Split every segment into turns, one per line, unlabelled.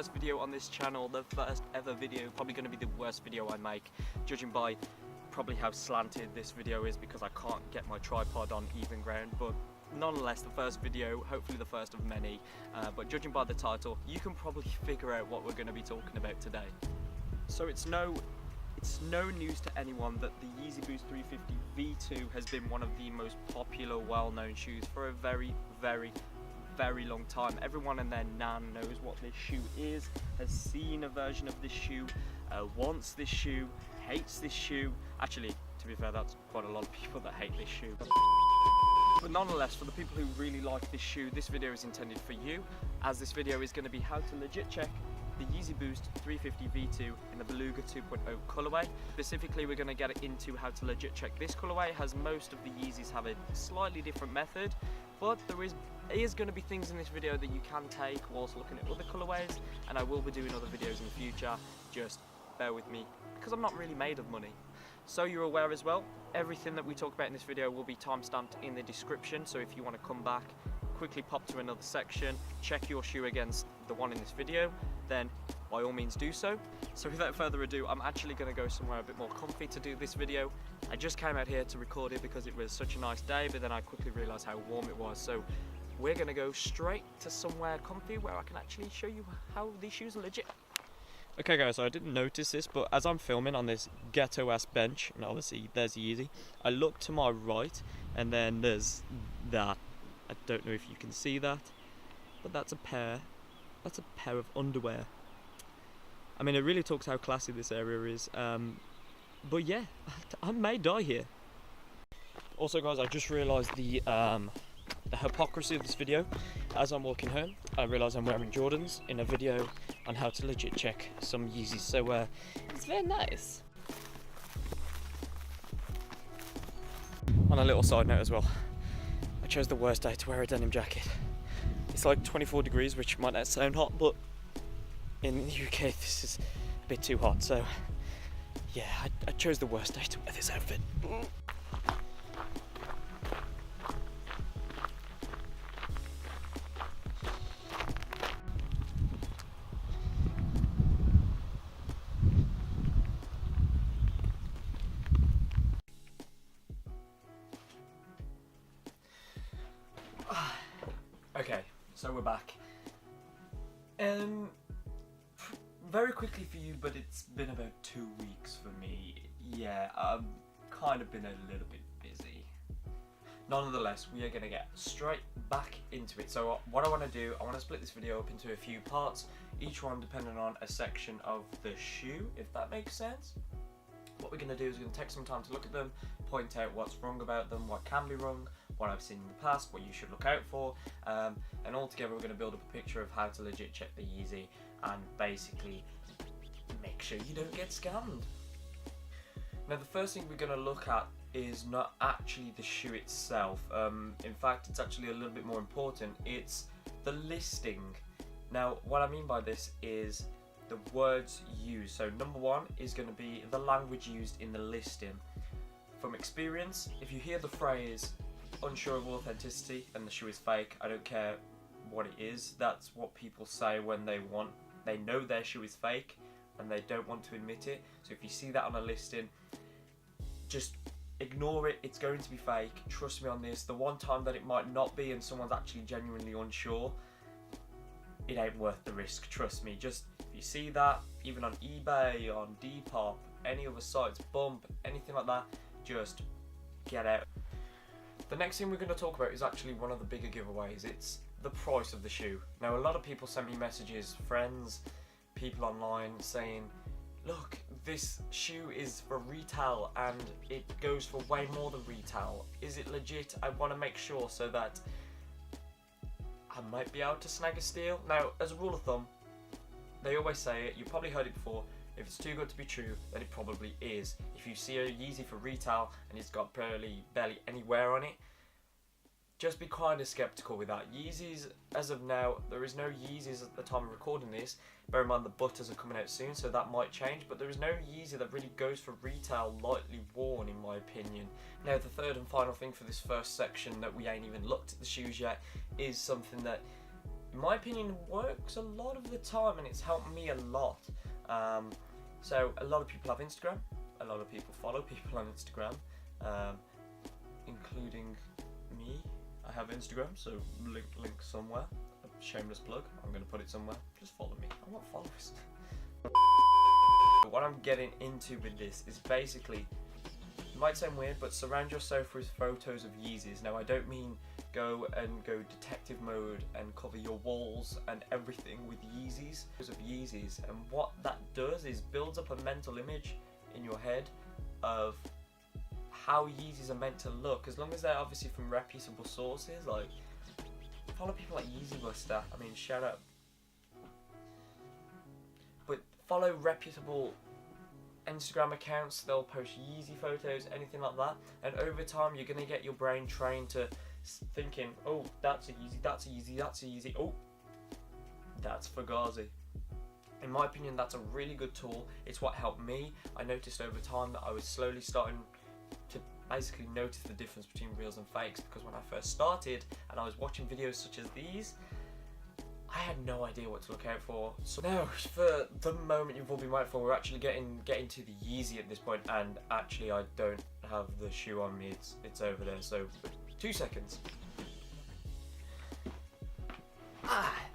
first video on this channel, the first ever video, probably going to be the worst video I make, judging by probably how slanted this video is because I can't get my tripod on even ground, but nonetheless the first video, hopefully the first of many, but judging by the title you can probably figure out what we're going to be talking about today. So it's no news to anyone that the Yeezy Boost 350 V2 has been one of the most popular, well-known shoes for a very long time. Everyone and their nan knows what this shoe is, has seen a version of this shoe, wants this shoe, hates this shoe. Actually, to be fair, that's quite a lot of people that hate this shoe. But nonetheless, for the people who really like this shoe, this video is intended for you, as this video is going to be how to legit check the Yeezy Boost 350 V2 in the Beluga 2.0 colorway. Specifically, we're going to get into how to legit check this colorway, as most of the Yeezys have a slightly different method, but there is going to be things in this video that you can take whilst looking at other colorways, and I will be doing other videos in the future. Just bear with me, because I'm not really made of money. So you're aware as well, everything that we talk about in this video will be timestamped in the description, so if you want to come back, quickly pop to another section, check your shoe against the one in this video, then by all means do so. So without further ado, I'm actually going to go somewhere a bit more comfy to do this video. I just came out here to record it because it was such a nice day, but then I quickly realised how warm it was, so we're going to go straight to somewhere comfy where I can actually show you how these shoes are legit. Okay guys, so I didn't notice this, but as I'm filming on this ghetto ass bench, and obviously there's Yeezy, I look to my right and then there's that. I don't know if you can see that, but that's a pair of underwear. I mean, it really talks how classy this area is, but yeah, I may die here. Also guys, I just realised the hypocrisy of this video. As I'm walking home, I realise I'm wearing Jordans in a video on how to legit check some Yeezys, so it's very nice. On a little side note as well, I chose the worst day to wear a denim jacket. It's like 24 degrees, which might not sound hot, but in the UK this is a bit too hot, so yeah, I chose the worst day to wear this outfit. Okay, so we're back. Very quickly for you, but it's been about 2 weeks for me. Yeah, I've kind of been a little bit busy. Nonetheless, we are going to get straight back into it. So what I want to do, I want to split this video up into a few parts, each one depending on a section of the shoe, if that makes sense. What we're going to do is we're going to take some time to look at them, point out what's wrong about them, what can be wrong, what I've seen in the past, what you should look out for, and all together we're going to build up a picture of how to legit check the Yeezy and basically make sure you don't get scammed. Now the first thing we're going to look at is not actually the shoe itself. In fact, it's actually a little bit more important. It's the listing. Now what I mean by this is the words used. So number one is going to be the language used in the listing. From experience, if you hear the phrase unsure of authenticity and the shoe is fake, I don't care what it is, that's what people say when they know their shoe is fake and they don't want to admit it. So if you see that on a listing, just ignore it, it's going to be fake. Trust me on this. The one time that it might not be and someone's actually genuinely unsure, it ain't worth the risk, trust me. Just if you see that, even on eBay, on Depop, any other sites, Bump, anything like that, just get out. The next thing we're going to talk about is actually one of the bigger giveaways. It's the price of the shoe. Now a lot of people send me messages, friends, people online saying, look, this shoe is for retail and it goes for way more than retail. Is it legit? I want to make sure so that I might be able to snag a steal. Now as a rule of thumb, they always say it, you've probably heard it before, if it's too good to be true, then it probably is. If you see a Yeezy for retail and it's got barely any wear on it, just be kind of skeptical with that. Yeezys, as of now, there is no Yeezys at the time of recording this. Bear in mind the butters are coming out soon, so that might change, but there is no Yeezy that really goes for retail lightly worn, in my opinion. Now the third and final thing for this first section that we ain't even looked at the shoes yet is something that in my opinion, works a lot of the time, and it's helped me a lot. So a lot of people have Instagram, a lot of people follow people on Instagram, including me. I have Instagram, so link somewhere. A shameless plug, I'm going to put it somewhere. Just follow me, I want followers. What I'm getting into with this is basically, it might sound weird, but surround your sofa with photos of Yeezys. Now I don't mean go detective mode and cover your walls and everything with Yeezys. And what that does is builds up a mental image in your head of how Yeezys are meant to look, as long as they're obviously from reputable sources. Like, follow people like Yeezy Buster, I mean, shout out. But follow reputable Instagram accounts, they'll post Yeezy photos, anything like that, and over time you're gonna get your brain trained to thinking, oh, that's a Yeezy, that's a Yeezy, that's a Yeezy, oh, that's Fugazi. In my opinion, that's a really good tool. It's what helped me. I noticed over time that I was slowly starting to basically notice the difference between reals and fakes, because when I first started and I was watching videos such as these, I had no idea what to look out for. So now, for the moment you've all been waiting for, we're actually getting to the Yeezy at this point, and actually I don't have the shoe on me, it's over there, so 2 seconds.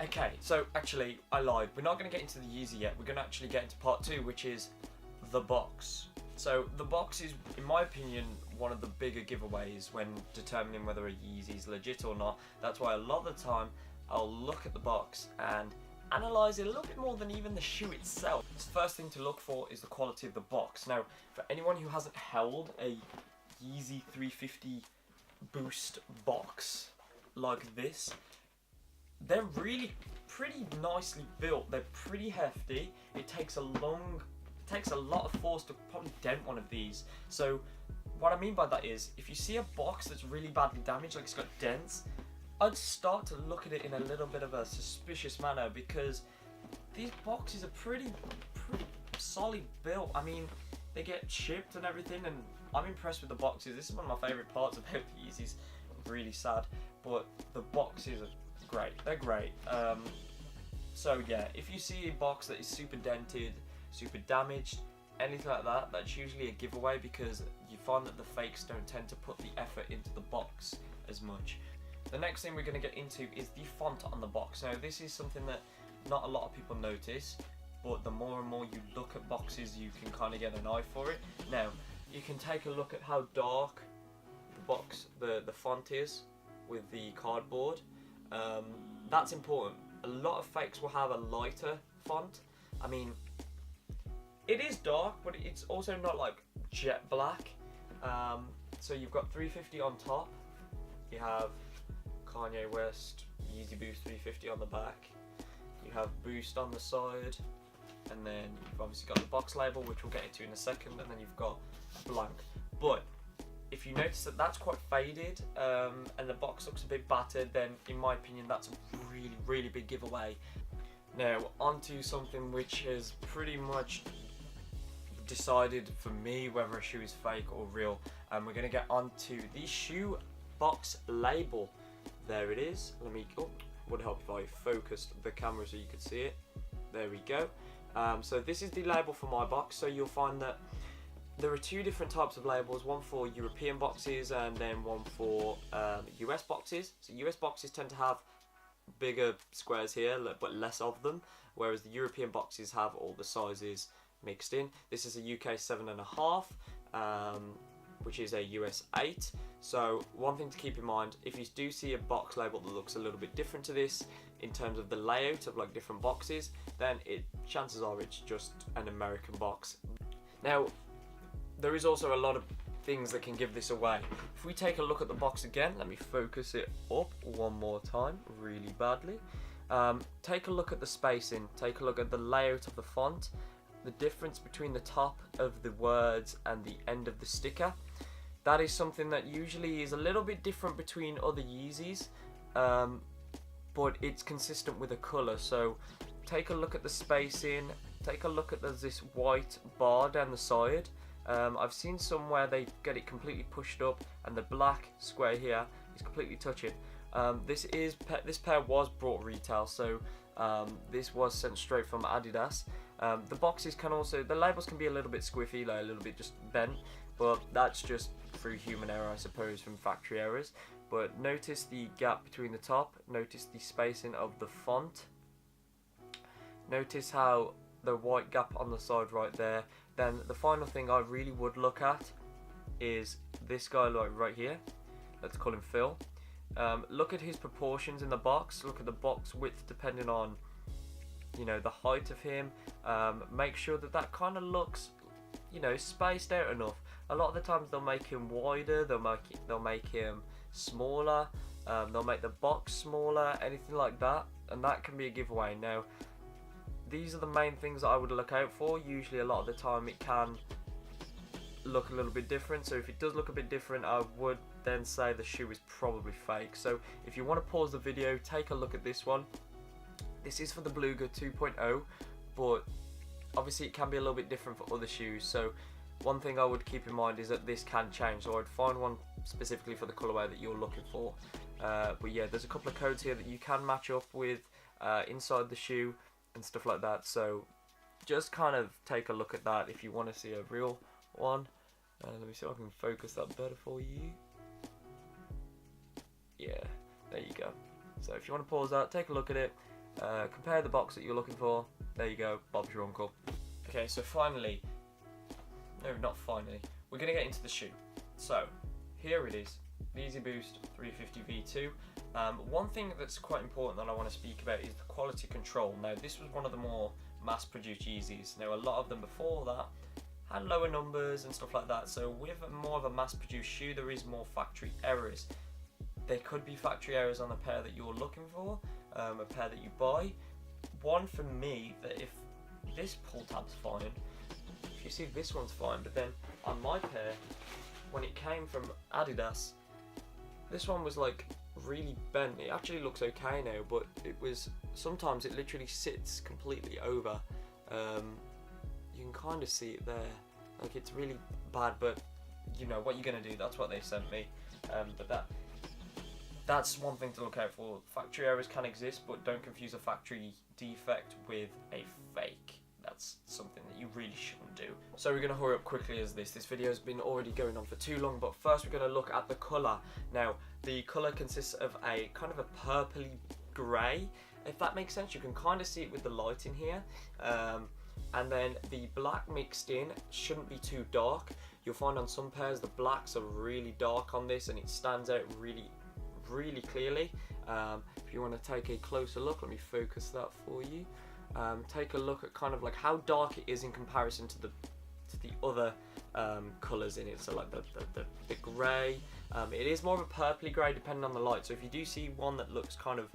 Okay, so actually I lied. We're not going to get into the Yeezy yet, we're going to actually get into part 2, which is the box. So the box is, in my opinion, one of the bigger giveaways when determining whether a Yeezy is legit or not. That's why a lot of the time I'll look at the box and analyse it a little bit more than even the shoe itself. The first thing to look for is the quality of the box. Now, for anyone who hasn't held a Yeezy 350 Boost box like this, they're really pretty nicely built. They're pretty hefty. It takes a lot of force to probably dent one of these. So what I mean by that is, if you see a box that's really badly damaged, like it's got dents, I'd start to look at it in a little bit of a suspicious manner, because these boxes are pretty solid built. I mean, they get shipped and everything, and I'm impressed with the boxes. This is one of my favourite parts about the Yeezys. Really sad, but the boxes are great. They're great. So yeah, if you see a box that is super dented, super damaged, anything like that, that's usually a giveaway, because you find that the fakes don't tend to put the effort into the box as much. The next thing we're going to get into is the font on the box. Now, this is something that not a lot of people notice, but the more and more you look at boxes, you can kind of get an eye for it. Now, you can take a look at how dark the box, the font is with the cardboard. That's important. A lot of fakes will have a lighter font. I mean, it is dark, but it's also not like jet black. So you've got 350 on top. You have Kanye West, Yeezy Boost 350 on the back. You have Boost on the side, and then you've obviously got the box label, which we'll get into in a second, and then you've got blank. But if you notice that that's quite faded, and the box looks a bit battered, then in my opinion that's a really big giveaway. Now onto something which has pretty much decided for me whether a shoe is fake or real, and we're going to get onto the shoe box label. There it is. Let me, would help if I focused the camera so you could see it. There we go. So this is the label for my box. So you'll find that there are 2 different types of labels, one for European boxes and then one for US boxes. So US boxes tend to have bigger squares here, but less of them, whereas the European boxes have all the sizes mixed in. This is a UK 7.5, which is a US 8. So one thing to keep in mind, if you do see a box label that looks a little bit different to this in terms of the layout of like different boxes, then chances are it's just an American box. Now, there is also a lot of things that can give this away. If we take a look at the box again, let me focus it up one more time really badly. Take a look at the spacing, take a look at the layout of the font, the difference between the top of the words and the end of the sticker. That is something that usually is a little bit different between other Yeezys, but it's consistent with the colour. So take a look at the spacing, take a look at this white bar down the side. I've seen some where they get it completely pushed up and the black square here is completely touching. This pair was brought retail, so this was sent straight from Adidas. The boxes can also, the labels can be a little bit squiffy, like a little bit just bent, but that's just through human error, I suppose, from factory errors. But notice the gap between the top, notice the spacing of the font, notice how the white gap on the side right there. Then the final thing I really would look at is this guy right here, let's call him Phil. Look at his proportions in the box, look at the box width depending on, you know, the height of him. Make sure that that kind of looks, you know, spaced out enough. A lot of the times they'll make him wider, they'll make him smaller, they'll make the box smaller, anything like that, and that can be a giveaway. Now, these are the main things that I would look out for. Usually a lot of the time it can look a little bit different, so if it does look a bit different, I would then say the shoe is probably fake. So if you want to pause the video, take a look at this one. This is for the Beluga 2.0, but obviously it can be a little bit different for other shoes. So one thing I would keep in mind is that this can change, so I'd find one specifically for the colourway that you're looking for. But yeah, there's a couple of codes here that you can match up with inside the shoe and stuff like that, so just kind of take a look at that if you want to see a real one. Let me see if I can focus that better for you. Yeah, there you go. So if you want to pause that, take a look at it, compare the box that you're looking for. There you go, Bob's your uncle. Okay, so finally, no, not finally, we're going to get into the shoe. So here it is, the Yeezy Boost 350 V2. One thing that's quite important that I want to speak about is the quality control. Now, this was one of the more mass-produced Yeezys. Now, a lot of them before that had lower numbers and stuff like that, so with more of a mass-produced shoe, there is more factory errors. There could be factory errors on a pair that you're looking for, a pair that you buy. One for me, that if this pull tab's fine, if you see this one's fine, but then on my pair, when it came from Adidas, this one was like really bent. It actually looks okay now, but it was, sometimes it literally sits completely over. You can kind of see it there, like it's really bad, but you know what you're gonna do, that's what they sent me. But that's one thing to look out for. Factory errors can exist, but don't confuse a factory defect with a fake. That's something that you really shouldn't do. So we're going to hurry up quickly as this video has been already going on for too long, but first we're going to look at the colour. Now, the colour consists of a kind of a purpley grey, if that makes sense. You can kind of see it with the light in here. And then the black mixed in shouldn't be too dark. You'll find on some pairs the blacks are really dark on this and it stands out really clearly. If you want to take a closer look, let me focus that for you. Take a look at kind of like how dark it is in comparison to the other colours in it. So like the grey, it is more of a purpley grey depending on the light. So if you do see one that looks kind of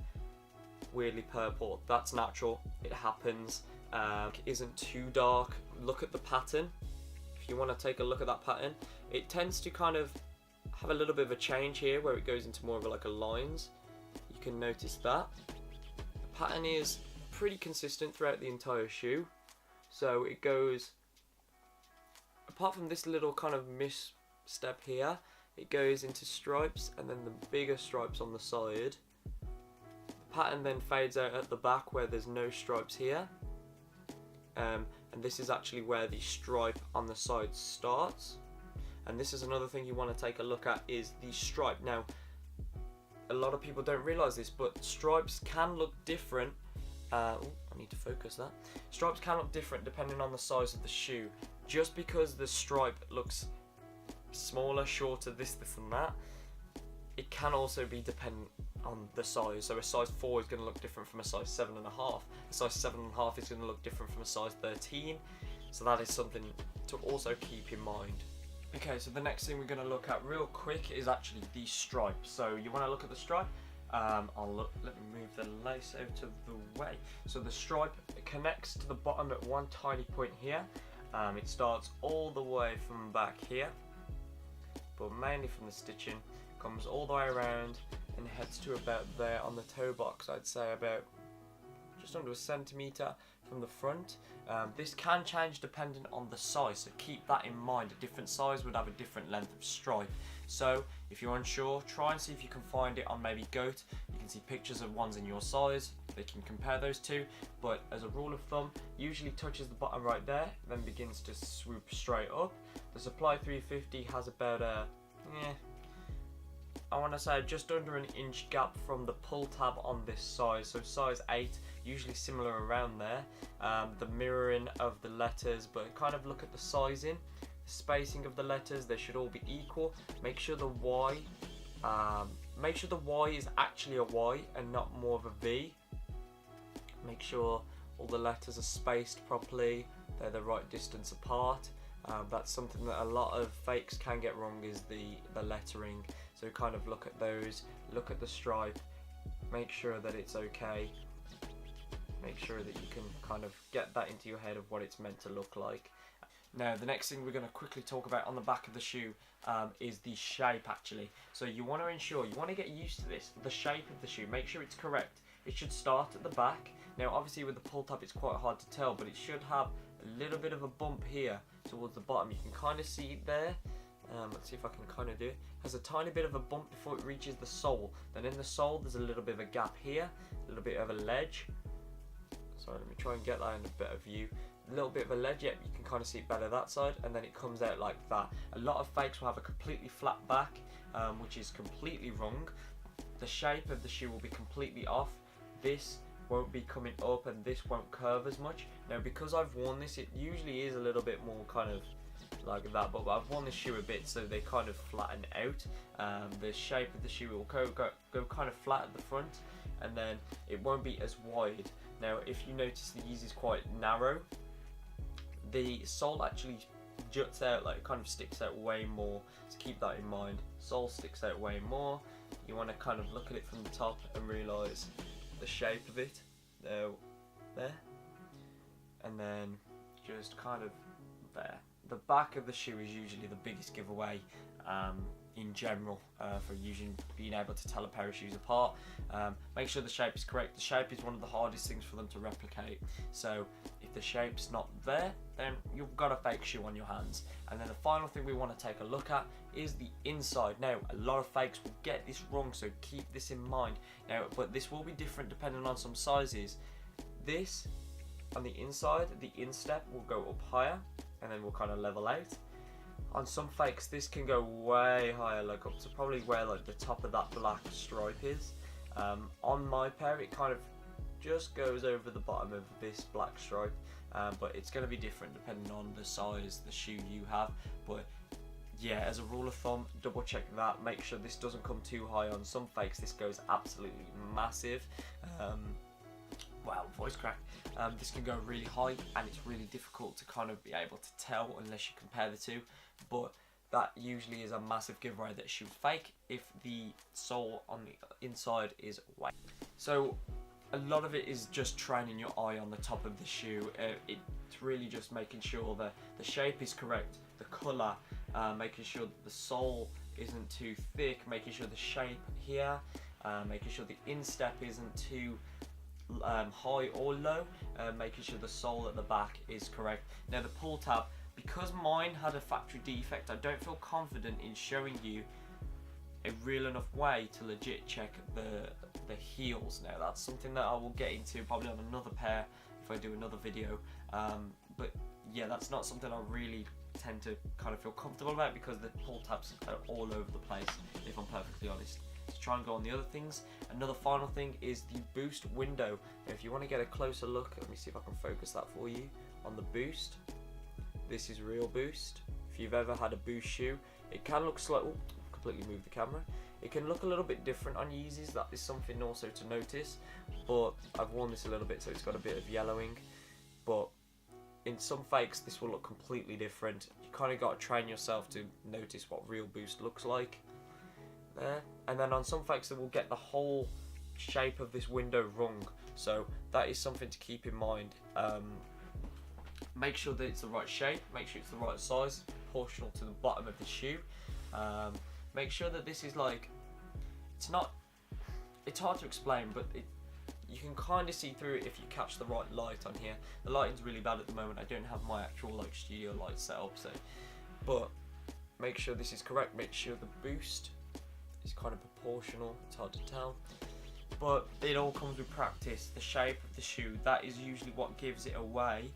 weirdly purple, that's natural, it happens. It isn't too dark. Look at the pattern. If you want to take a look at that pattern, it tends to kind of have a little bit of a change here where it goes into more of like a lines. You can notice that. The pattern is pretty consistent throughout the entire shoe. So it goes, apart from this little kind of misstep here, it goes into stripes and then the bigger stripes on the side. The pattern then fades out at the back where there's no stripes here. And this is actually where the stripe on the side starts. And this is another thing you want to take a look at, is the stripe. Now, a lot of people don't realise this, but stripes can look different. I need to focus that. Stripes can look different depending on the size of the shoe. Just because the stripe looks smaller, shorter, this and that, it can also be dependent on the size. So a size 4 is going to look different from a size 7.5. A size 7.5 is going to look different from a size 13. So that is something to also keep in mind. Okay, so the next thing we're going to look at real quick is actually the stripe. So you want to look at the stripe? Let me move the lace out of the way. So the stripe connects to the bottom at one tiny point here. It starts all the way from back here, but mainly from the stitching, comes all the way around and heads to about there on the toe box. I'd say about just under a centimetre from the front. This can change depending on the size, so keep that in mind. A different size would have a different length of stripe. So if you're unsure, try and see if you can find it on maybe Goat. You can see pictures of ones in your size, they can compare those two, but as a rule of thumb, usually touches the bottom right there, then begins to swoop straight up. The Supply 350 has about a, I want to say just under an inch gap from the pull tab on this size, so size 8, usually similar around there. The mirroring of the letters, but kind of look at the sizing, the spacing of the letters, they should all be equal. Make sure the Y, is actually a Y and not more of a V. Make sure all the letters are spaced properly, they're the right distance apart. That's something that a lot of fakes can get wrong, is the lettering. So kind of look at those, look at the stripe, make sure that it's okay, make sure that you can kind of get that into your head of what it's meant to look like. Now the next thing we're going to quickly talk about on the back of the shoe is the shape actually. So you want to ensure, you want to get used to this, the shape of the shoe, make sure it's correct. It should start at the back. Now obviously with the pull tab it's quite hard to tell, but it should have a little bit of a bump here towards the bottom. You can kind of see it there. Let's see if I can kind of do it. Has a tiny bit of a bump before it reaches the sole. Then in the sole there's a little bit of a gap here, a little bit of a ledge. Sorry, let me try and get that in a better view. A little bit of a ledge, yep, you can kind of see it better that side, and then it comes out like that. A lot of fakes will have a completely flat back, which is completely wrong. The shape of the shoe will be completely off. This won't be coming up and this won't curve as much. Now because I've worn this, it usually is a little bit more kind of like that, but I've worn this shoe a bit so they kind of flatten out. The shape of the shoe will go kind of flat at the front, and then it won't be as wide. Now if you notice the Yeezy is quite narrow, the sole actually juts out, like kind of sticks out way more, so keep that in mind. Sole sticks out way more. You want to kind of look at it from the top and realise the shape of it, there, and then just kind of there. The back of the shoe is usually the biggest giveaway in general for being able to tell a pair of shoes apart. Make sure the shape is correct. The shape is one of the hardest things for them to replicate, so if the shape's not there, then you've got a fake shoe on your hands. And then the final thing we want to take a look at is the inside. Now a lot of fakes will get this wrong, so keep this in mind. Now, but this will be different depending on some sizes. This on the inside, the instep will go up higher and then we'll kind of level out. On some fakes this can go way higher, like up to probably where like the top of that black stripe is. On my pair it kind of just goes over the bottom of this black stripe, but it's going to be different depending on the size the shoe you have. But yeah, as a rule of thumb, double check that, make sure this doesn't come too high. On some fakes this goes absolutely massive. Wow, voice crack. This can go really high and it's really difficult to kind of be able to tell unless you compare the two, but that usually is a massive giveaway that shoe's fake if the sole on the inside is white. So a lot of it is just training your eye on the top of the shoe. It's really just making sure that the shape is correct, the colour, making sure that the sole isn't too thick, making sure the shape here, making sure the instep isn't too high or low, making sure the sole at the back is correct. Now the pull tab, because mine had a factory defect, I don't feel confident in showing you a real enough way to legit check the heels. Now that's something that I will get into probably on another pair if I do another video, but yeah, that's not something I really tend to kind of feel comfortable about because the pull tabs are all over the place, if I'm perfectly honest. To try and go on the other things. Another final thing is the boost window. Now, if you want to get a closer look, let me see if I can focus that for you. On the boost, this is real boost. If you've ever had a boost shoe, it can look slightly, completely move the camera. It can look a little bit different on Yeezys, that is something also to notice, but I've worn this a little bit so it's got a bit of yellowing, but in some fakes this will look completely different. You kind of got to train yourself to notice what real boost looks like. There, and then on some fakes they will get the whole shape of this window wrong, so that is something to keep in mind. Make sure that it's the right shape, make sure it's the right size, proportional to the bottom of the shoe. Make sure that this is like, it's hard to explain, but you can kind of see through it if you catch the right light on here. The lighting's really bad at the moment. I don't have my actual like studio light set up, so, but make sure this is correct. Make sure the boost is kind of proportional. It's hard to tell, but it all comes with practice. The shape of the shoe, that is usually what gives it away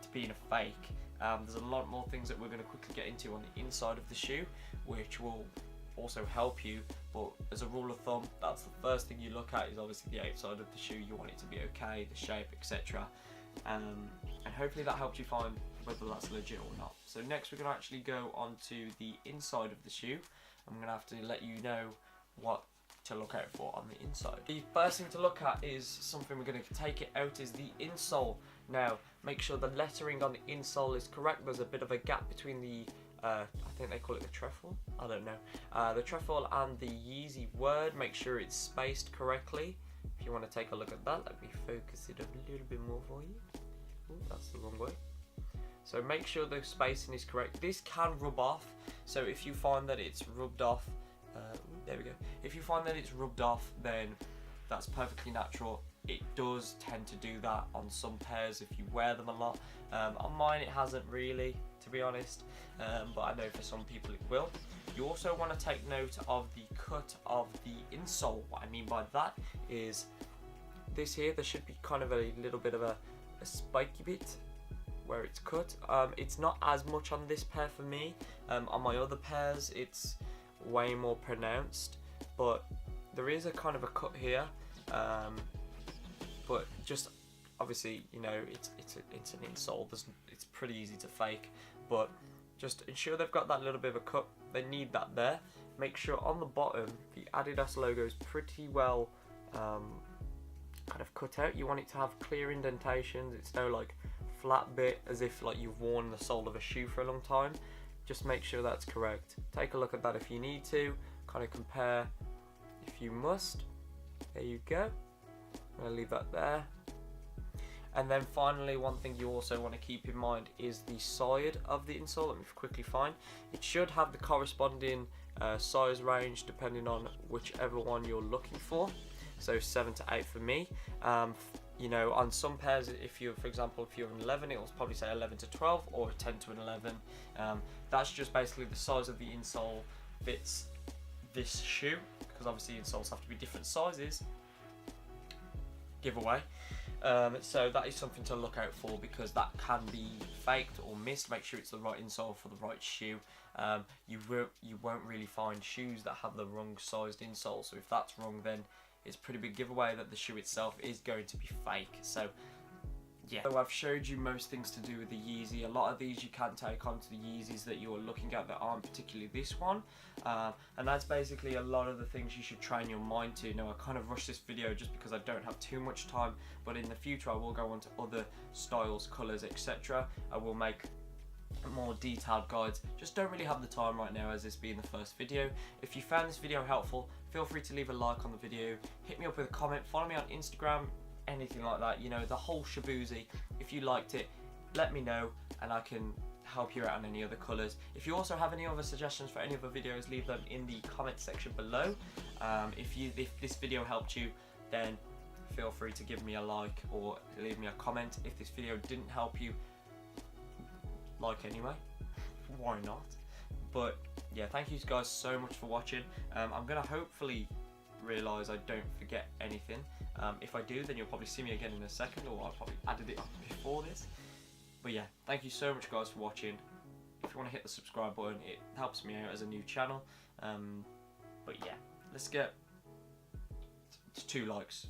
to being a fake. There's a lot more things that we're going to quickly get into on the inside of the shoe, which will also help you, but as a rule of thumb, that's the first thing you look at, is obviously the outside of the shoe. You want it to be okay, the shape, etc. And hopefully that helps you find whether that's legit or not. So next we're going to actually go on to the inside of the shoe. I'm going to have to let you know what to look out for on the inside. The first thing to look at is something we're going to take it out, is the insole. Now make sure the lettering on the insole is correct. There's a bit of a gap between the I think they call it the trefoil, I don't know, the trefoil and the Yeezy word. Make sure it's spaced correctly. If you want to take a look at that, let me focus it a little bit more for you. Ooh, that's the wrong way. So make sure the spacing is correct. This can rub off, so if you find that it's rubbed off, there we go. If you find that it's rubbed off, then that's perfectly natural. It does tend to do that on some pairs if you wear them a lot. On mine it hasn't really, to be honest, but I know for some people it will. You also want to take note of the cut of the insole. What I mean by that is this here, there should be kind of a little bit of a spiky bit where it's cut. It's not as much on this pair for me. On my other pairs it's way more pronounced, but there is a kind of a cut here. But just obviously, you know, it's an insole. It's pretty easy to fake, but just ensure they've got that little bit of a cut. They need that there. Make sure on the bottom the Adidas logo is pretty well kind of cut out. You want it to have clear indentations. It's no like flat bit as if like you've worn the sole of a shoe for a long time. Just make sure that's correct. Take a look at that if you need to. Kind of compare if you must. There you go. I'm going to leave that there. And then finally, one thing you also want to keep in mind is the side of the insole. Let me quickly find. It should have the corresponding size range depending on whichever one you're looking for. So 7 to 8 for me. You know, on some pairs, if you're, for example, if you're an 11, it will probably say 11 to 12 or 10 to an 11. That's just basically the size of the insole fits this shoe, because obviously insoles have to be different sizes. Giveaway. So that is something to look out for, because that can be faked or missed. Make sure it's the right insole for the right shoe. You won't really find shoes that have the wrong sized insole, so if that's wrong, then it's a pretty big giveaway that the shoe itself is going to be fake. So yeah, so I've showed you most things to do with the Yeezy. A lot of these you can take onto the Yeezys that you're looking at that aren't particularly this one, and that's basically a lot of the things you should train your mind to. Now I kind of rushed this video just because I don't have too much time, but in the future I will go on to other styles, colours, etc. I will make more detailed guides. Just don't really have the time right now, as this being the first video. If you found this video helpful, feel free to leave a like on the video, hit me up with a comment, follow me on Instagram, anything like that, you know, the whole shaboozy. If you liked it, let me know and I can help you out on any other colours. If you also have any other suggestions for any other videos, leave them in the comment section below. If this video helped you, then feel free to give me a like or leave me a comment. If this video didn't help you, like anyway, why not? But yeah, thank you guys so much for watching. I'm gonna hopefully realise I don't forget anything. If I do, then you'll probably see me again in a second, or I'll probably added it up before this. But yeah, thank you so much guys for watching. If you want to hit the subscribe button, it helps me out as a new channel. But yeah, let's get to 2 likes.